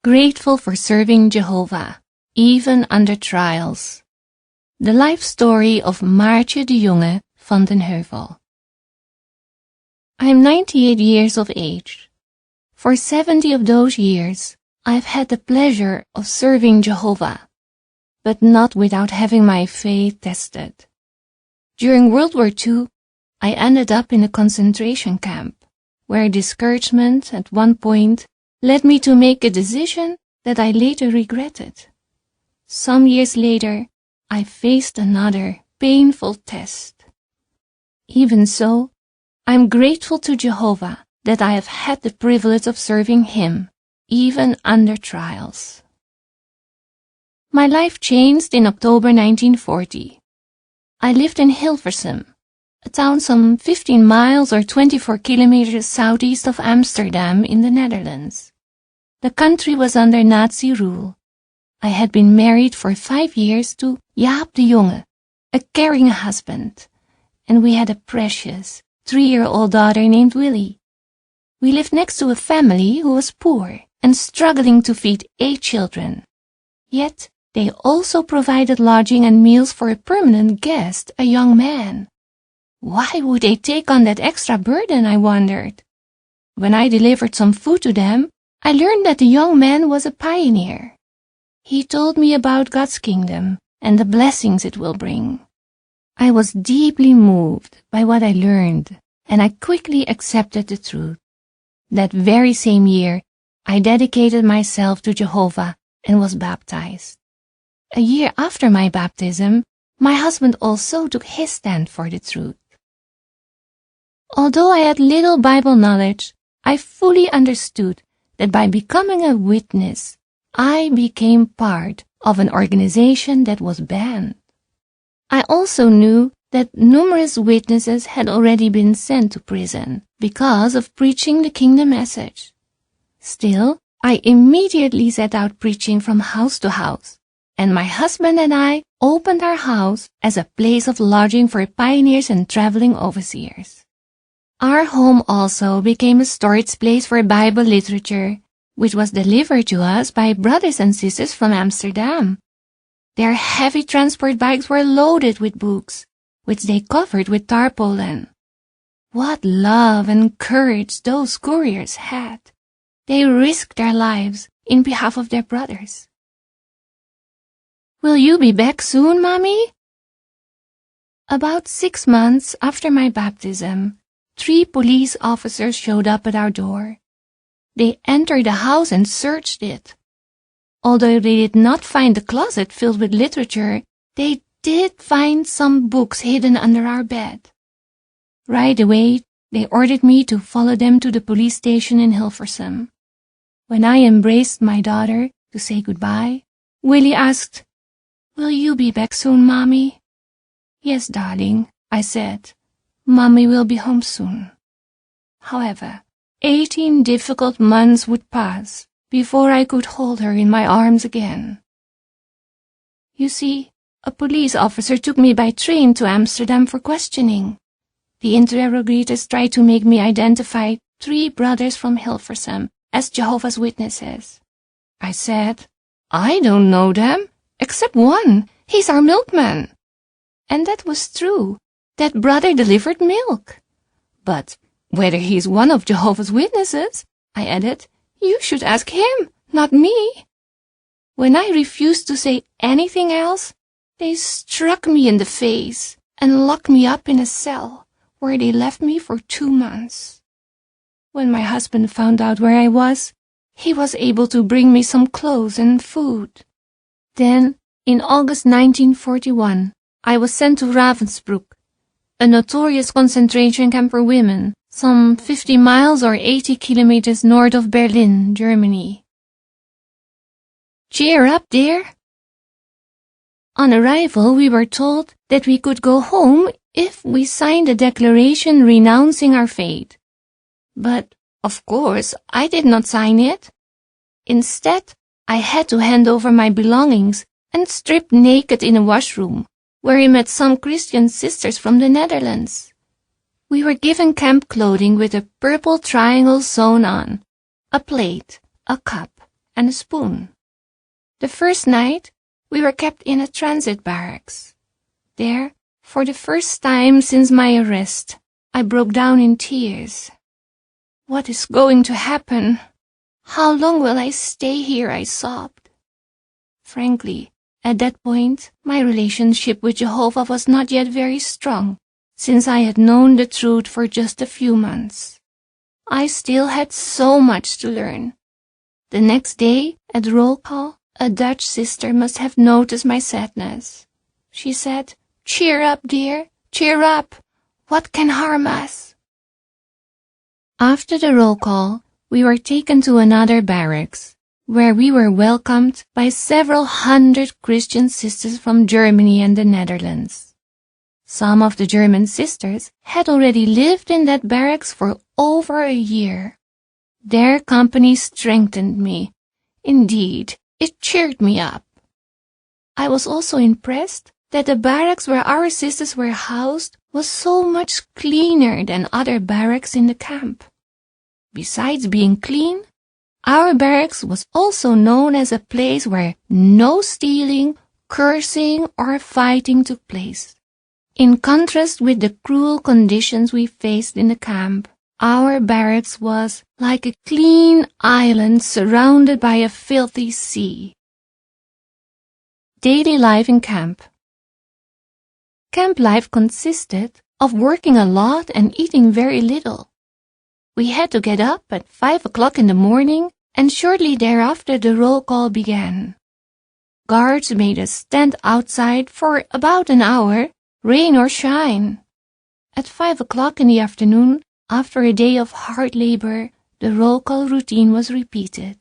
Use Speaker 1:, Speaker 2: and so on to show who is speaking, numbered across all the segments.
Speaker 1: grateful for serving Jehovah, even under trials. The life story of Maartje de Jonge van den Heuvel. I am 98 years of age. For 70 of those years, I have had the pleasure of serving Jehovah, but not without having my faith tested. During World War II, I ended up in a concentration camp, where discouragement at one point led me to make a decision that I later regretted. Some years later, I faced another painful test. Even so, I am grateful to Jehovah that I have had the privilege of serving Him, even under trials. My life changed in October 1940. I lived in Hilversum, a town some 15 miles or 24 kilometers southeast of Amsterdam in the Netherlands. The country was under Nazi rule. I had been married for 5 years to Jaap de Jonge, a caring husband, and we had a precious 3-year-old daughter named Willie. We lived next to a family who was poor and struggling to feed 8 children. Yet, they also provided lodging and meals for a permanent guest, a young man. Why would they take on that extra burden, I wondered. When I delivered some food to them, I learned that the young man was a pioneer. He told me about God's kingdom and the blessings it will bring. I was deeply moved by what I learned, and I quickly accepted the truth. That very same year, I dedicated myself to Jehovah and was baptized. A year after my baptism, my husband also took his stand for the truth. Although I had little Bible knowledge, I fully understood that by becoming a witness, I became part of an organization that was banned. I also knew that numerous witnesses had already been sent to prison because of preaching the kingdom message. Still, I immediately set out preaching from house to house, and my husband and I opened our house as a place of lodging for pioneers and traveling overseers. Our home also became a storage place for Bible literature, which was delivered to us by brothers and sisters from Amsterdam. Their heavy transport bikes were loaded with books, which they covered with tarpaulin. What love and courage those couriers had! They risked their lives in behalf of their brothers. Will you be back soon, Mommy? About 6 months after my baptism, 3 police officers showed up at our door. They entered the house and searched it. Although they did not find the closet filled with literature, they did find some books hidden under our bed. Right away, they ordered me to follow them to the police station in Hilversum. When I embraced my daughter to say goodbye, Willie asked, "Will you be back soon, Mommy?" "Yes, darling," I said. "Mommy will be home soon." However, 18 difficult months would pass before I could hold her in my arms again. You see, a police officer took me by train to Amsterdam for questioning. The interrogators tried to make me identify 3 brothers from Hilversum as Jehovah's Witnesses. I said, "I don't know them, except one. He's our milkman." And that was true. That brother delivered milk. But whether he's one of Jehovah's Witnesses, I added, you should ask him, not me. When I refused to say anything else, they struck me in the face and locked me up in a cell, where they left me for 2 months. When my husband found out where I was, he was able to bring me some clothes and food. Then, in August 1941, I was sent to Ravensbrück, a notorious concentration camp for women, some 50 miles or 80 kilometers north of Berlin, Germany. Cheer up, dear. On arrival, we were told that we could go home if we signed a declaration renouncing our faith. But, of course, I did not sign it. Instead, I had to hand over my belongings and strip naked in a washroom, where I met some Christian sisters from the Netherlands. We were given camp clothing with a purple triangle sewn on, a plate, a cup, and a spoon. The first night, we were kept in a transit barracks. There, for the first time since my arrest, I broke down in tears. What is going to happen? How long will I stay here? I sobbed. Frankly, at that point, my relationship with Jehovah was not yet very strong, since I had known the truth for just a few months. I still had so much to learn. The next day, at roll call, a Dutch sister must have noticed my sadness. She said, "Cheer up, dear, cheer up. What can harm us?" After the roll call, we were taken to another barracks, where we were welcomed by several hundred Christian sisters from Germany and the Netherlands. Some of the German sisters had already lived in that barracks for over a year. Their company strengthened me. Indeed, it cheered me up. I was also impressed that the barracks where our sisters were housed was so much cleaner than other barracks in the camp. Besides being clean, our barracks was also known as a place where no stealing, cursing, or fighting took place. In contrast with the cruel conditions we faced in the camp, our barracks was like a clean island surrounded by a filthy sea. Daily life in camp. Camp life consisted of working a lot and eating very little. We had to get up at 5 o'clock in the morning, and shortly thereafter the roll call began. Guards made us stand outside for about an hour, rain or shine. At 5 o'clock in the afternoon, after a day of hard labor, the roll call routine was repeated.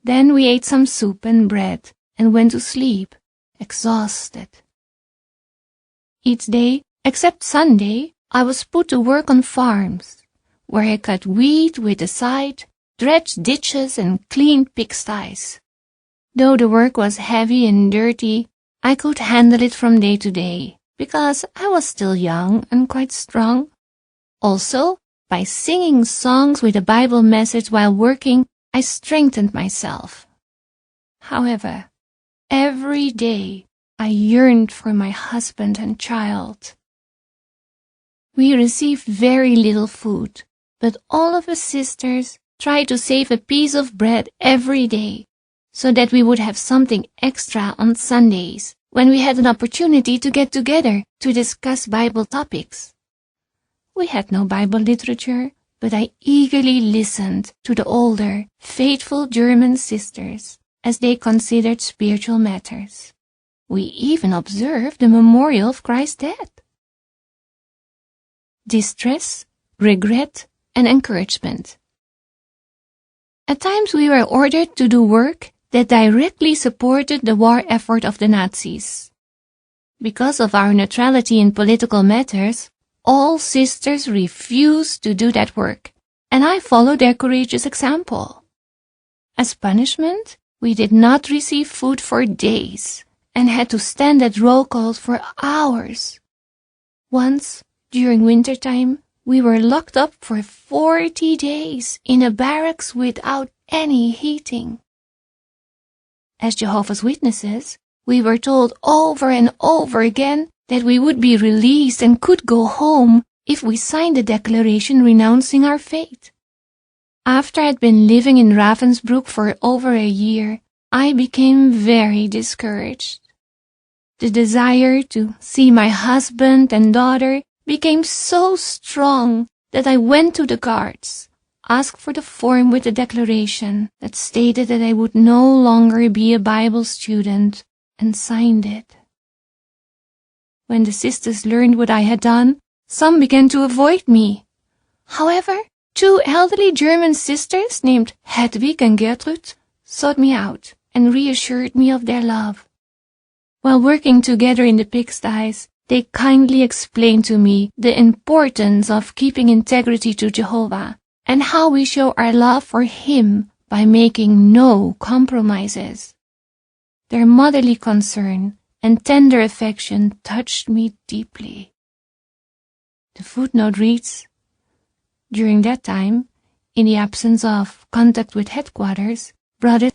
Speaker 1: Then we ate some soup and bread and went to sleep, exhausted. Each day, except Sunday, I was put to work on farms, where I cut weed with a scythe, dredged ditches, and cleaned pigsties. Though the work was heavy and dirty, I could handle it from day to day, because I was still young and quite strong. Also, by singing songs with a Bible message while working, I strengthened myself. However, every day I yearned for my husband and child. We received very little food, but all of us sisters tried to save a piece of bread every day, so that we would have something extra on Sundays, when we had an opportunity to get together to discuss Bible topics. We had no Bible literature, but I eagerly listened to the older, faithful German sisters as they considered spiritual matters. We even observed the memorial of Christ's death. Distress, regret, and encouragement. At times we were ordered to do work that directly supported the war effort of the Nazis. Because of our neutrality in political matters, all sisters refused to do that work, and I followed their courageous example. As punishment, we did not receive food for days and had to stand at roll calls for hours. Once, during wintertime, we were locked up for 40 days in a barracks without any heating. As Jehovah's Witnesses, we were told over and over again that we would be released and could go home if we signed a declaration renouncing our faith. After I'd been living in Ravensbrück for over a year, I became very discouraged. The desire to see my husband and daughter became so strong that I went to the guards, asked for the form with a declaration that stated that I would no longer be a Bible student, and signed it. When the sisters learned what I had done, some began to avoid me. However, 2 elderly German sisters named Hedwig and Gertrud sought me out and reassured me of their love. While working together in the pigsties, they kindly explained to me the importance of keeping integrity to Jehovah and how we show our love for Him by making no compromises. Their motherly concern and tender affection touched me deeply. The footnote reads, "During that time, in the absence of contact with headquarters, Brother